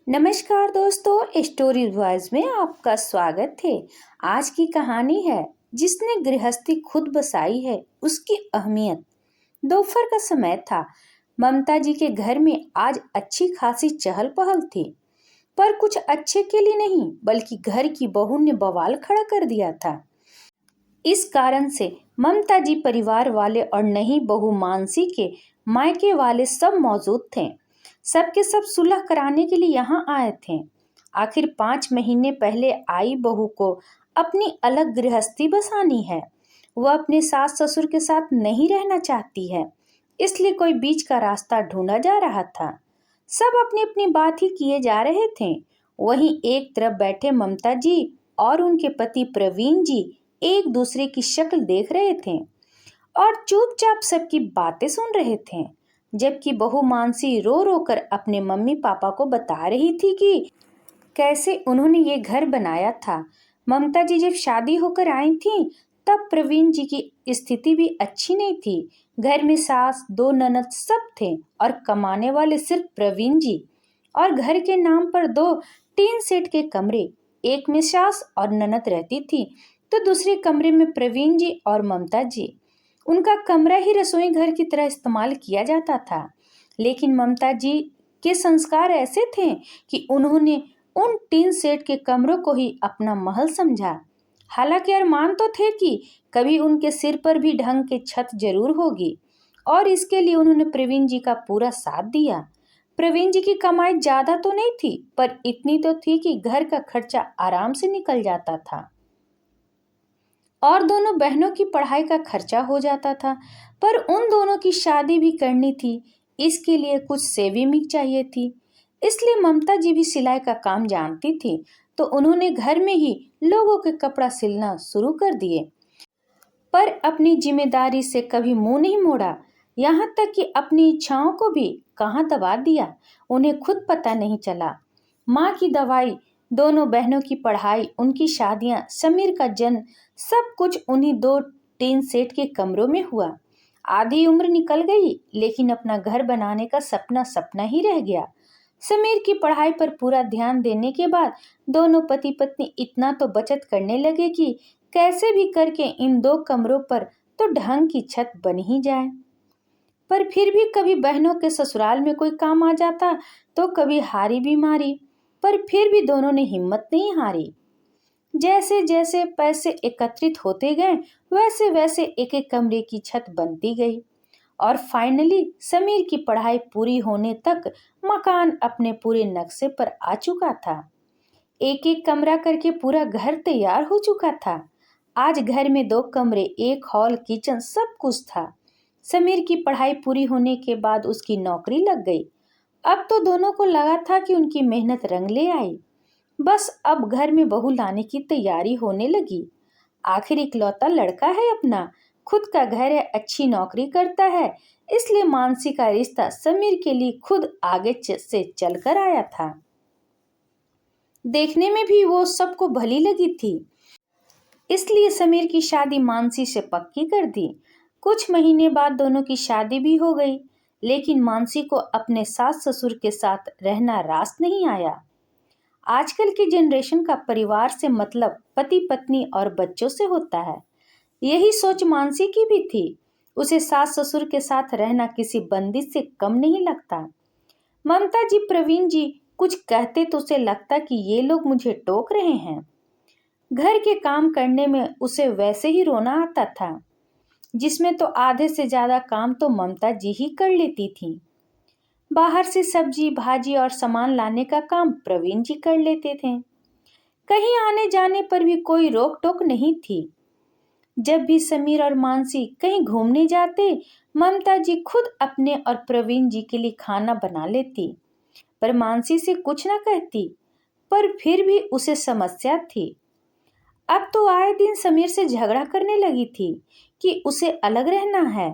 नमस्कार दोस्तों, story voice में आपका स्वागत है। आज की कहानी है जिसने गृहस्थी खुद बसाई है उसकी अहमियत। दोपहर का समय था। ममता जी के घर में आज अच्छी खासी चहल पहल थी, पर कुछ अच्छे के लिए नहीं बल्कि घर की बहू ने बवाल खड़ा कर दिया था। इस कारण से ममता जी परिवार वाले और नई बहू मानसी के मायके वाले सब मौजूद थे। सबके सब सुलह कराने के लिए यहाँ आए थे। आखिर 5 महीने पहले आई बहू को अपनी अलग गृहस्थी बसानी है। वह अपने सास ससुर के साथ नहीं रहना चाहती है, इसलिए कोई बीच का रास्ता ढूंढा जा रहा था। सब अपनी अपनी बात ही किए जा रहे थे। वहीं एक तरफ बैठे ममता जी और उनके पति प्रवीण जी एक दूसरे की शक्ल देख रहे थे और चुपचाप सबकी बातें सुन रहे थे। जबकि बहू मानसी रो रो कर अपने मम्मी पापा को बता रही थी कि कैसे उन्होंने ये घर बनाया था। ममता जी जब शादी होकर आई थी तब प्रवीण जी की स्थिति भी अच्छी नहीं थी। घर में सास, 2 ननद सब थे और कमाने वाले सिर्फ प्रवीण जी। और घर के नाम पर 2 टीन सेट के कमरे, एक में सास और ननद रहती थी तो दूसरे कमरे में प्रवीण जी और ममता जी। उनका कमरा ही रसोई घर की तरह इस्तेमाल किया जाता था। लेकिन ममता जी के संस्कार ऐसे थे कि उन्होंने उन टीन सेट के कमरों को ही अपना महल समझा। हालांकि अरमान तो थे कि कभी उनके सिर पर भी ढंग के छत जरूर होगी, और इसके लिए उन्होंने प्रवीण जी का पूरा साथ दिया। प्रवीण जी की कमाई ज्यादा तो नहीं थी, पर इतनी तो थी कि घर का खर्चा आराम से निकल जाता था और दोनों बहनों की पढ़ाई का खर्चा हो जाता था। पर उन दोनों की शादी भी करनी थी, इसके लिए कुछ सेविंग चाहिए थी। इसलिए ममता जी भी सिलाई का काम जानती थी, तो उन्होंने घर में ही लोगों के कपड़ा सिलना शुरू कर दिए। पर अपनी जिम्मेदारी से कभी मुंह नहीं मोड़ा, यहाँ तक कि अपनी इच्छाओं को भी कहाँ दबा दिया उन्हें खुद पता नहीं चला। माँ की दवाई, दोनों बहनों की पढ़ाई, उनकी शादियां, समीर का जन्म, सब कुछ उन्हीं 2 टीन सेट के कमरों में हुआ। आधी उम्र निकल गई, लेकिन अपना घर बनाने का सपना सपना ही रह गया। समीर की पढ़ाई पर पूरा ध्यान देने के बाद दोनों पति पत्नी इतना तो बचत करने लगे कि कैसे भी करके इन 2 कमरों पर तो ढंग की छत बन ही जाए। पर फिर भी कभी बहनों के ससुराल में कोई काम आ जाता तो कभी हारी बीमारी, पर फिर भी दोनों ने हिम्मत नहीं हारी। जैसे जैसे पैसे एकत्रित होते गए वैसे वैसे एक एक कमरे की छत बनती गई और फाइनली समीर की पढ़ाई पूरी होने तक मकान अपने पूरे नक्शे पर आ चुका था। एक एक कमरा करके पूरा घर तैयार हो चुका था। आज घर में 2 कमरे, एक हॉल, किचन, सब कुछ था। समीर की पढ़ाई पूरी होने के बाद उसकी नौकरी लग गई। अब तो दोनों को लगा था कि उनकी मेहनत रंग ले आई। बस अब घर में बहू लाने की तैयारी होने लगी। आखिर इकलौता लड़का है अपना, खुद का घर है, अच्छी नौकरी करता है, इसलिए मानसी का रिश्ता समीर के लिए खुद आगे से चलकर आया था। देखने में भी वो सबको भली लगी थी, इसलिए समीर की शादी मानसी से पक्की कर दी। कुछ महीने बाद दोनों की शादी भी हो गई, लेकिन मानसी को अपने सास ससुर के साथ रहना रास नहीं आया। आजकल की जनरेशन का परिवार से मतलब पति पत्नी और बच्चों से होता है। यही सोच मानसी की भी थी। उसे सास ससुर के साथ रहना किसी बंदिश से कम नहीं लगता। ममता जी, प्रवीण जी कुछ कहते तो उसे लगता कि ये लोग मुझे टोक रहे हैं। घर के काम करने में उसे वैसे ही रोना आता था, जिसमें तो आधे से ज्यादा काम तो ममता जी ही कर लेती थी। बाहर से सब्जी भाजी और सामान लाने का काम प्रवीण जी कर लेते थे। कहीं आने जाने पर भी कोई रोक टोक नहीं थी। जब भी समीर और मानसी कहीं घूमने जाते, ममता जी खुद अपने और प्रवीण जी के लिए खाना बना लेती, पर मानसी से कुछ न कहती। पर फिर भी उसे समस्या थी। अब तो आए दिन समीर से झगड़ा करने लगी थी कि उसे अलग रहना है,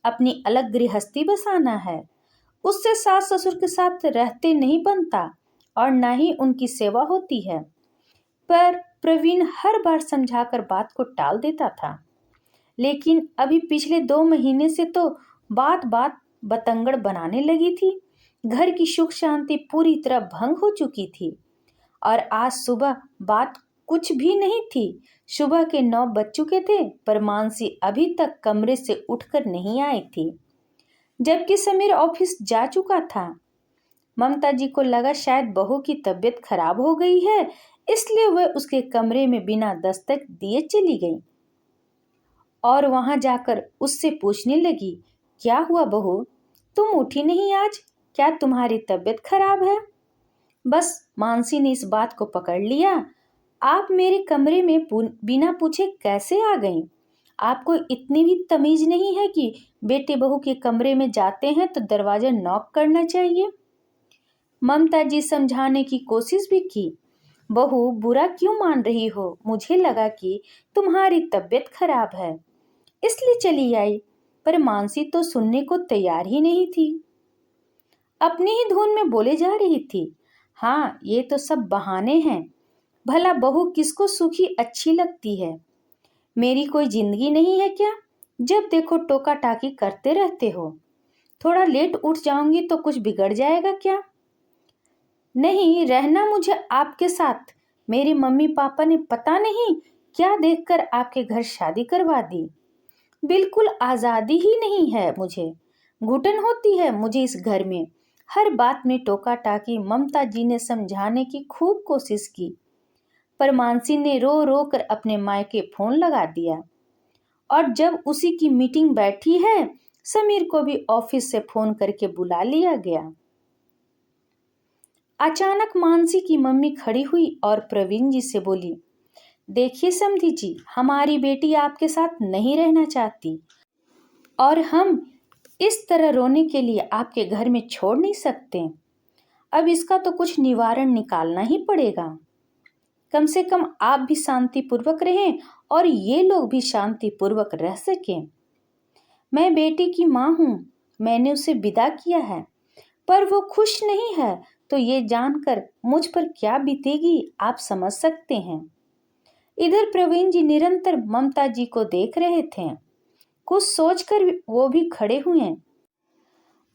अपनी अलग गृहस्थी बसाना है। उससे सास ससुर के साथ रहते नहीं बनता और ना ही उनकी सेवा होती है। पर प्रवीण हर बार समझाकर बात को टाल देता था। लेकिन अभी पिछले 2 महीने से तो बात बात बतंगड़ बनाने लगी थी। घर की सुख शांति पूरी तरह भंग हो चुकी थी। और आज सुबह बात कुछ भी नहीं थी। सुबह के 9 बज चुके थे पर मानसी अभी तक कमरे से उठकर नहीं आई थी, जबकि समीर ऑफिस जा चुका था। ममता जी को लगा शायद बहू की तबीयत खराब हो गई है, इसलिए वह उसके कमरे में बिना दस्तक दिए चली गई और वहां जाकर उससे पूछने लगी, क्या हुआ बहू, तुम उठी नहीं आज? क्या तुम्हारी तबीयत खराब है? बस मानसी ने इस बात को पकड़ लिया। आप मेरे कमरे में बिना पूछे कैसे आ गईं? आपको इतनी भी तमीज नहीं है कि बेटे बहू के कमरे में जाते हैं तो दरवाजा नॉक करना चाहिए। ममता जी समझाने की कोशिश भी की। बहू, बुरा क्यों मान रही हो? मुझे लगा कि तुम्हारी तबीयत खराब है इसलिए चली आई। पर मानसी तो सुनने को तैयार ही नहीं थी, अपनी ही धुन में बोले जा रही थी, हाँ ये तो सब बहाने हैं। भला बहू किसको सूखी अच्छी लगती है? मेरी कोई जिंदगी नहीं है क्या? जब देखो टोका टाकी करते रहते हो। थोड़ा लेट उठ जाऊंगी तो कुछ बिगड़ जाएगा क्या? नहीं, रहना मुझे आपके साथ। मेरी मम्मी पापा ने पता नहीं क्या देखकर आपके घर शादी करवा दी। बिल्कुल आज़ादी ही नहीं है मुझे, घुटन होती है मुझे इस घर में। हर बात में टोका टाकी ममता जी ने समझाने की खूब कोशिश की, पर मानसी ने रो रो कर अपने मायके फोन लगा दिया। और जब उसी की मीटिंग बैठी है, समीर को भी ऑफिस से फोन करके बुला लिया गया। अचानक मानसी की मम्मी खड़ी हुई और प्रवीण जी से बोली, देखिए समधी जी, हमारी बेटी आपके साथ नहीं रहना चाहती और हम इस तरह रोने के लिए आपके घर में छोड़ नहीं सकते। अब इसका तो कुछ निवारण निकालना ही पड़ेगा। कम से कम आप भी शांति पूर्वक रहें और ये लोग भी शांति पूर्वक रह सकें। मैं बेटी की माँ हूँ, मैंने उसे विदा किया है, पर वो खुश नहीं है तो ये जानकर मुझ पर क्या बीतेगी आप समझ सकते हैं। इधर प्रवीण जी निरंतर ममता जी को देख रहे थे। कुछ सोचकर वो भी खड़े हुए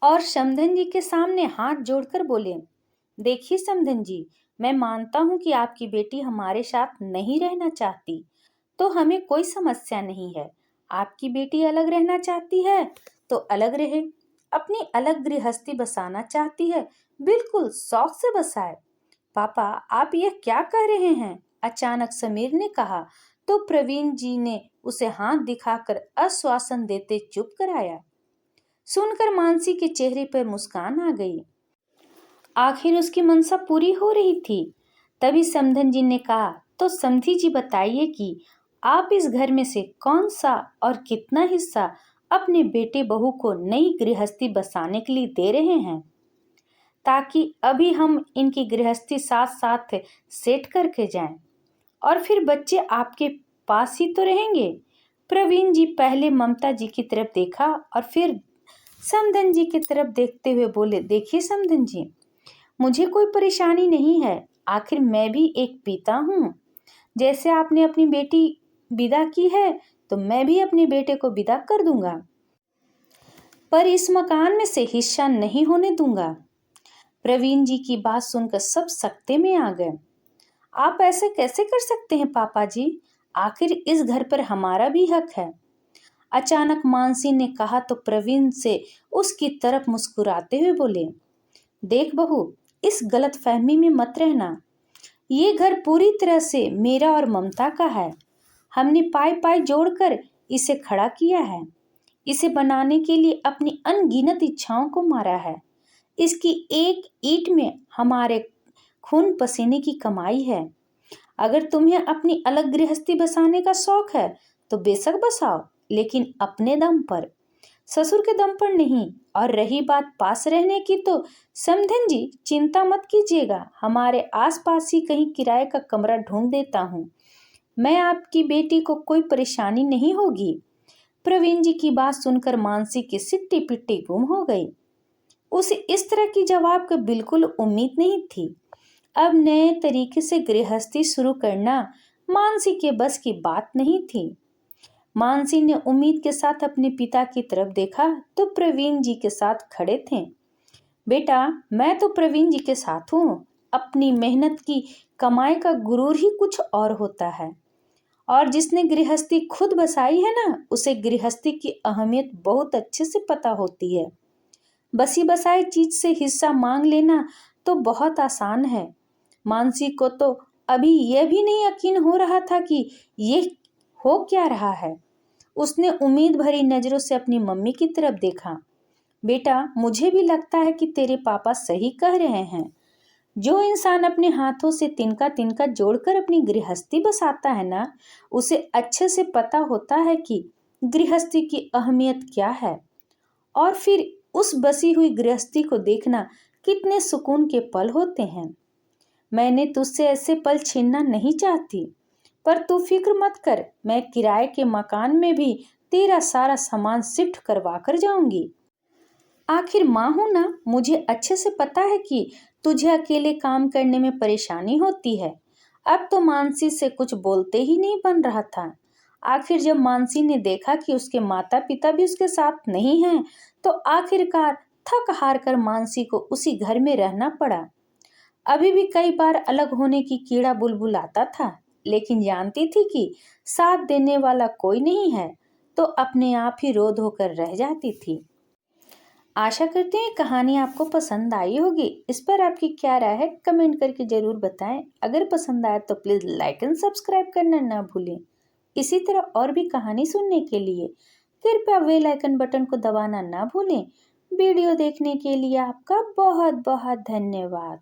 और समधन जी के सामने हाथ जोड़कर बोले, देखिए समधन जी, मैं मानता हूँ कि आपकी बेटी हमारे साथ नहीं रहना चाहती तो हमें कोई समस्या नहीं है। आपकी बेटी अलग रहना चाहती है तो अलग रहे, अपनी अलग गृहस्थी बसाना चाहती है, बिल्कुल शौक से बसाए। पापा, आप यह क्या कह रहे हैं? अचानक समीर ने कहा तो प्रवीण जी ने उसे हाथ दिखाकर आश्वासन देते चुप कराया। सुनकर मानसी के चेहरे पर मुस्कान आ गई। आखिर उसकी मनसा पूरी हो रही थी। तभी समधन जी ने कहा, तो समधी जी बताइए कि आप इस घर में से कौन सा और कितना हिस्सा अपने बेटे बहू को नई गृहस्थी बसाने के लिए दे रहे हैं, ताकि अभी हम इनकी गृहस्थी साथ साथ सेट करके जाएं और फिर बच्चे आपके पास ही तो रहेंगे। प्रवीण जी पहले ममता जी की तरफ देखा और फिर समधन जी की तरफ देखते हुए बोले, देखिए समधन जी, मुझे कोई परेशानी नहीं है, आखिर मैं भी एक पिता हूँ। जैसे आपने अपनी बेटी विदा की है तो मैं भी अपने बेटे को विदा कर दूंगा, पर इस मकान में से हिस्सा नहीं होने दूंगा। प्रवीण जी की बात सुनकर सब सकते में आ गए। आप ऐसे कैसे कर सकते हैं पापा जी? आखिर इस घर पर हमारा भी हक है। अचानक मानसी ने कहा तो प्रवीण से उसकी तरफ मुस्कुराते हुए बोले, देख बहू, इस गलत फहमी में मत रहना। ये घर पूरी तरह से मेरा और ममता का है। हमने पाई पाई जोड़कर इसे खड़ा किया है। इसे बनाने के लिए अपनी अनगिनत इच्छाओं को मारा है। इसकी एक ईंट में हमारे खून पसीने की कमाई है। अगर तुम्हें अपनी अलग गृहस्थी बसाने का शौक है तो बेशक बसाओ, लेकिन अपने दम पर, ससुर के दम पर नहीं। और रही बात पास रहने की तो समधन जी चिंता मत कीजिएगा, हमारे आसपास ही कहीं किराए का कमरा ढूंढ देता हूँ। मैं आपकी बेटी को कोई परेशानी नहीं होगी। प्रवीण जी की बात सुनकर मानसी की सिट्टी पिट्टी गुम हो गई। उसे इस तरह की जवाब की बिल्कुल उम्मीद नहीं थी। अब नए तरीके से गृहस्थी शुरू करना मानसी के बस की बात नहीं थी। मानसी ने उम्मीद के साथ अपने पिता की तरफ देखा तो प्रवीण जी के साथ खड़े थे। बेटा, मैं तो प्रवीण जी के साथ हूँ। अपनी मेहनत की कमाई का गुरूर ही कुछ और होता है। और जिसने गृहस्थी खुद बसाई है ना, उसे गृहस्थी की अहमियत बहुत अच्छे से पता होती है। बसी बसाई चीज से हिस्सा मांग लेना तो बहुत आसान है। मानसी को तो अभी यह भी नहीं यकीन हो रहा था कि ये हो क्या रहा है। उसने उम्मीद भरी नजरों से अपनी मम्मी की तरफ देखा। बेटा, मुझे भी लगता है कि तेरे पापा सही कह रहे हैं। जो इंसान अपने हाथों से तिनका तिनका जोड़कर अपनी गृहस्थी बसाता है ना, उसे अच्छे से पता होता है कि गृहस्थी की अहमियत क्या है। और फिर उस बसी हुई गृहस्थी को देखना कितने सुकून के पल होते हैं। मैंने तुझसे ऐसे पल छीनना नहीं चाहती, पर तू फिक्र मत कर, मैं किराए के मकान में भी तेरा सारा सामान शिफ्ट करवा कर जाऊंगी। आखिर माँ हूं ना, मुझे अच्छे से पता है कि तुझे अकेले काम करने में परेशानी होती है। अब तो मानसी से कुछ बोलते ही नहीं बन रहा था। आखिर जब मानसी ने देखा कि उसके माता पिता भी उसके साथ नहीं हैं, तो आखिरकार थक हार कर मानसी को उसी घर में रहना पड़ा। अभी भी कई बार अलग होने की कीड़ा बुलबुल आता था, लेकिन जानती थी कि साथ देने वाला कोई नहीं है, तो अपने आप ही रो धो कर रह जाती थी। आशा करते हैं कहानी आपको पसंद आई होगी। इस पर आपकी क्या राय है, कमेंट करके जरूर बताएं। अगर पसंद आए तो प्लीज़ लाइक एंड सब्सक्राइब करना ना भूलें। इसी तरह और भी कहानी सुनने के लिए कृपया बेल आइकन बटन को दबाना ना भूलें। वीडियो देखने के लिए आपका बहुत बहुत धन्यवाद।